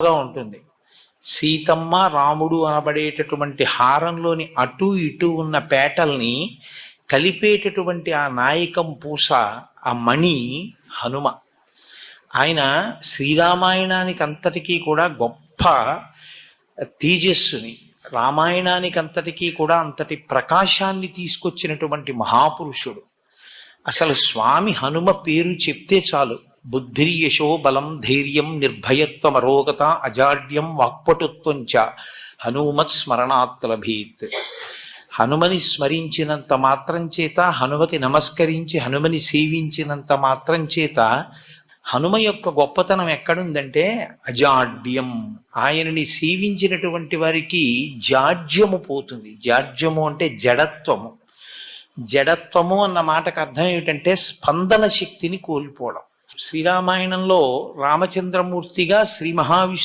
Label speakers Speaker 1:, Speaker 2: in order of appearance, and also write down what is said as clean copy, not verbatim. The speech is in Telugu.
Speaker 1: ఉంటుంది. సీతమ్మ రాముడు అనబడేటటువంటి హారంలోని అటు ఇటు ఉన్న పేటల్ని కలిపేటటువంటి ఆ నాయకం పూస, ఆ మణి హనుమ. ఆయన శ్రీరామాయణానికి అంతటికీ కూడా గొప్ప తేజస్సుని, రామాయణానికి అంతటికీ కూడా అంతటి ప్రకాశాన్ని తీసుకొచ్చినటువంటి మహాపురుషుడు. అసలు స్వామి హనుమ పేరు చెప్తే చాలు, బుద్ధిర్యశో బలం ధైర్యం నిర్భయత్వం అరోగత అజాడ్యం వాక్పటుత్వం చ హనుమత్ స్మరణాత్ లభేత్. హనుమని స్మరించినంత మాత్రం చేత, హనుమకి నమస్కరించి హనుమని సేవించినంత మాత్రం చేత హనుమ యొక్క గొప్పతనం ఎక్కడుందంటే అజాడ్యం. ఆయనని సేవించినటువంటి వారికి జాడ్యము పోతుంది. జాడ్యము అంటే జడత్వము. జడత్వము అన్న మాటకు అర్థం ఏమిటంటే స్పందన శక్తిని కోల్పోవడం. శ్రీరామాయణంలో రామచంద్రమూర్తిగా శ్రీ మహావిష్ణు